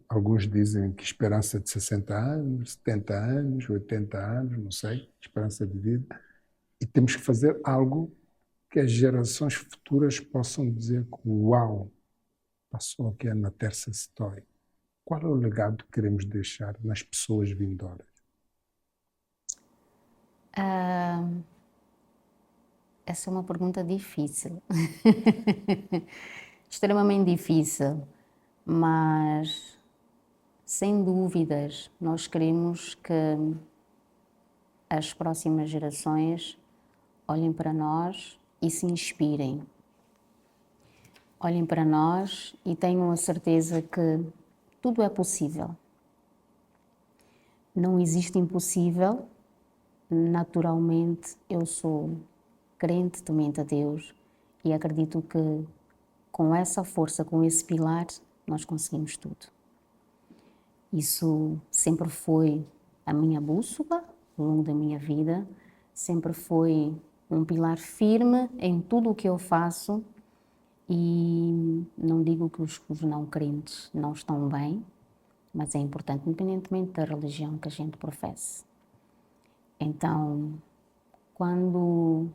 Alguns dizem que esperança de 60 anos, 70 anos, 80 anos, não sei, esperança de vida. E temos que fazer algo que as gerações futuras possam dizer que, uau, passou aqui na Terça Story. Qual é o legado que queremos deixar nas pessoas vindouras? Essa é uma pergunta difícil. Extremamente difícil. Mas, sem dúvidas, nós queremos que as próximas gerações olhem para nós e se inspirem. Olhem para nós e tenham a certeza que tudo é possível. Não existe impossível. Naturalmente, eu sou crente, temente a Deus e acredito que com essa força, com esse pilar, nós conseguimos tudo. Isso sempre foi a minha bússola ao longo da minha vida, sempre foi um pilar firme em tudo o que eu faço e não digo que os não crentes não estão bem, mas é importante, independentemente da religião que a gente professe. Então, quando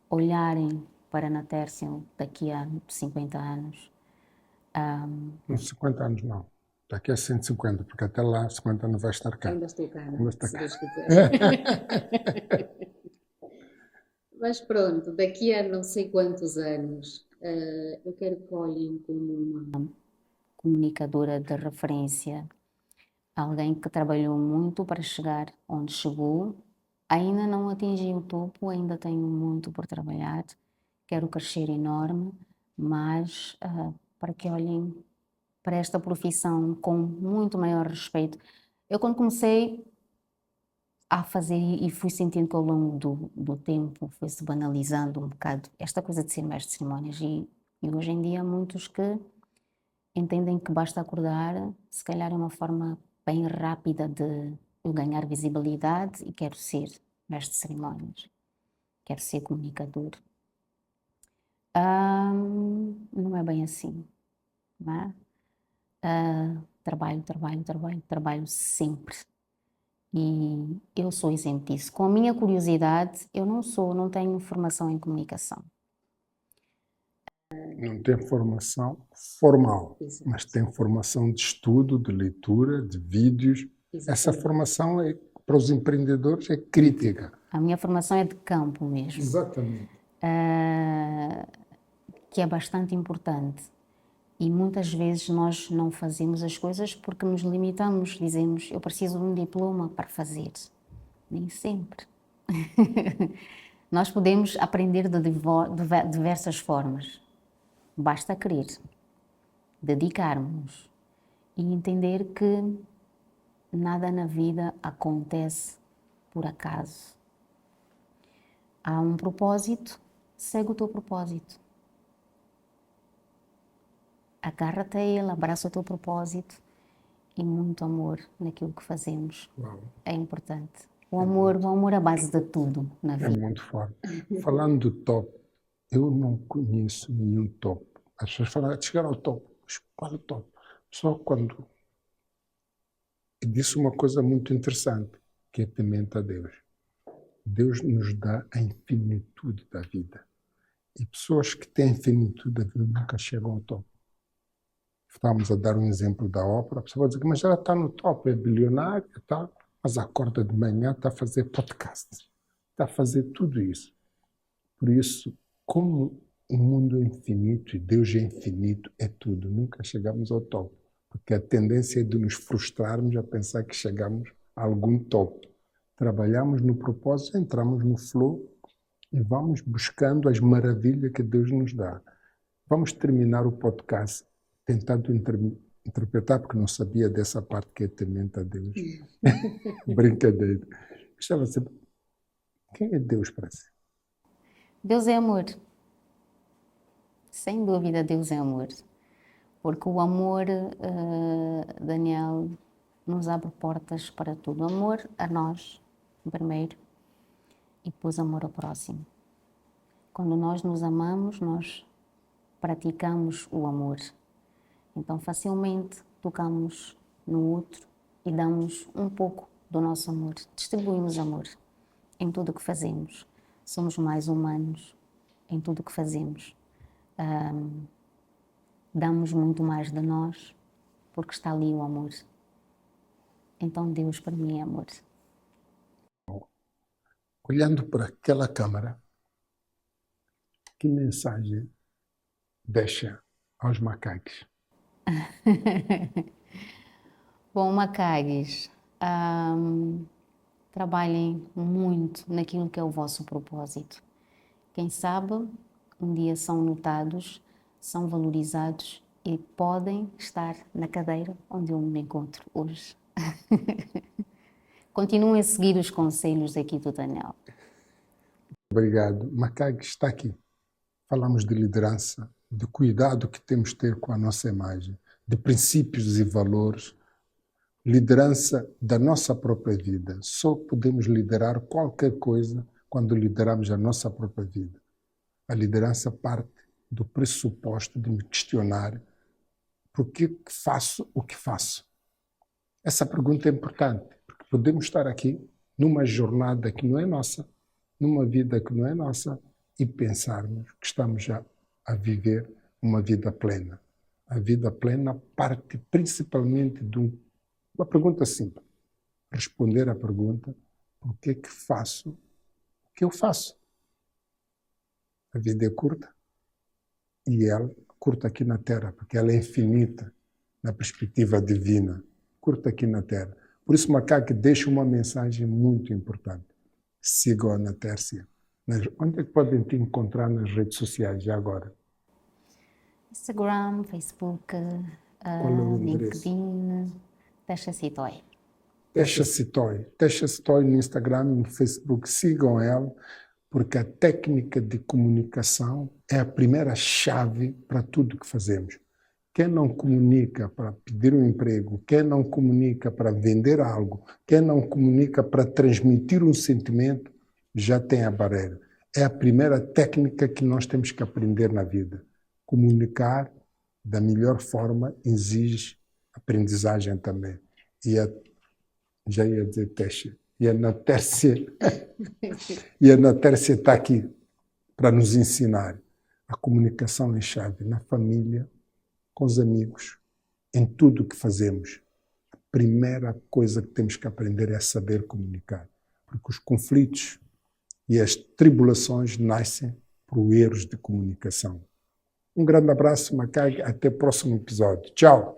olharem para a Natércia daqui a 50 anos... Uns 50 anos não. Daqui a 150, porque até lá 50 não vai estar cá. Ainda estou cá, Ainda está se cá. Deus quiser. Mas pronto, daqui a não sei quantos anos, eu quero que olhem como uma comunicadora de referência, alguém que trabalhou muito para chegar onde chegou, ainda não atingi o topo, ainda tenho muito por trabalhar, quero crescer enorme, mas para que olhem para esta profissão com muito maior respeito. Eu quando comecei a fazer e fui sentindo que ao longo do tempo foi-se banalizando um bocado esta coisa de ser mestre de cerimónias e hoje em dia há muitos que entendem que basta acordar, se calhar é uma forma bem rápida de eu ganhar visibilidade e quero ser mestre de cerimónias, quero ser comunicador. Não é bem assim, não é? Trabalho sempre. E eu sou exemplo disso. Com a minha curiosidade, eu não tenho formação em comunicação. Não tem formação formal, Exato. mas tem formação de estudo, de leitura, de vídeos. Exatamente. Essa formação, para os empreendedores, é crítica. A minha formação é de campo mesmo. Exatamente. Que é bastante importante. E muitas vezes nós não fazemos as coisas porque nos limitamos, dizemos, eu preciso de um diploma para fazer. Nem sempre. Nós podemos aprender de diversas formas. Basta querer, dedicarmos e entender que nada na vida acontece por acaso. Há um propósito, segue o teu propósito. Agarra-te a ele, abraça o teu propósito e muito amor naquilo que fazemos. Uau. É importante. O amor é a base de tudo na É vida. muito forte. Falando do top, eu não conheço nenhum top. As pessoas falam, chegar ao top. Mas qual é o top? Só quando... Eu disse uma coisa muito interessante, que é temente a Deus. Deus nos dá a infinitude da vida. E pessoas que têm a infinitude da vida nunca chegam ao top. Estávamos a dar um exemplo da ópera, a pessoa vai dizer, mas ela está no top, é bilionária, tá? Mas acorda de manhã, está a fazer podcast, está a fazer tudo isso. Por isso, como o mundo é infinito e Deus é infinito, é tudo, nunca chegamos ao top. Porque a tendência é de nos frustrarmos a pensar que chegamos a algum top. Trabalhamos no propósito, entramos no flow e vamos buscando as maravilhas que Deus nos dá. Vamos terminar o podcast tentando interpretar, porque não sabia dessa parte que é temente a Deus. Brincadeira. Gostava de saber, quem é Deus para si? Deus é amor. Sem dúvida, Deus é amor. Porque o amor, Daniel, nos abre portas para tudo. Amor a nós, primeiro, e depois amor ao próximo. Quando nós nos amamos, nós praticamos o amor. Então, facilmente tocamos no outro e damos um pouco do nosso amor. Distribuímos amor em tudo o que fazemos. Somos mais humanos em tudo o que fazemos. Damos muito mais de nós porque está ali o amor. Então, Deus para mim é amor. Olhando para aquela câmara, que mensagem deixa aos macacos? Bom, macacos, trabalhem muito naquilo que é o vosso propósito. Quem sabe, um dia são notados, são valorizados e podem estar na cadeira onde eu me encontro hoje. Continuem a seguir os conselhos aqui do Daniel. Obrigado. Macacos está aqui. Falamos de liderança, de cuidado que temos de ter com a nossa imagem, de princípios e valores, liderança da nossa própria vida. Só podemos liderar qualquer coisa quando lideramos a nossa própria vida. A liderança parte do pressuposto de me questionar por que faço o que faço. Essa pergunta é importante, porque podemos estar aqui numa jornada que não é nossa, numa vida que não é nossa, e pensarmos que estamos já a viver uma vida plena. A vida plena parte principalmente de uma pergunta simples. Responder à pergunta, por que faço o que eu faço? A vida é curta e ela curta aqui na Terra, porque ela é infinita na perspectiva divina, curta aqui na Terra. Por isso, Macaco deixa uma mensagem muito importante. Sigam a Ana Tércia. Onde é que podem te encontrar nas redes sociais já agora? Instagram, Facebook, Qual é o endereço? LinkedIn, Tesha Citoy. Tesha Citoy. Tesha Citoy no Instagram e no Facebook. Sigam ela, porque a técnica de comunicação é a primeira chave para tudo que fazemos. Quem não comunica para pedir um emprego, quem não comunica para vender algo, quem não comunica para transmitir um sentimento, já tem a barreira. É a primeira técnica que nós temos que aprender na vida. Comunicar da melhor forma exige aprendizagem também. Já ia dizer Tesha. E a Ana Tércia está aqui para nos ensinar. A comunicação é chave na família, com os amigos, em tudo o que fazemos. A primeira coisa que temos que aprender é saber comunicar. Porque os conflitos e as tribulações nascem por erros de comunicação. Um grande abraço, Macag. Até o próximo episódio. Tchau!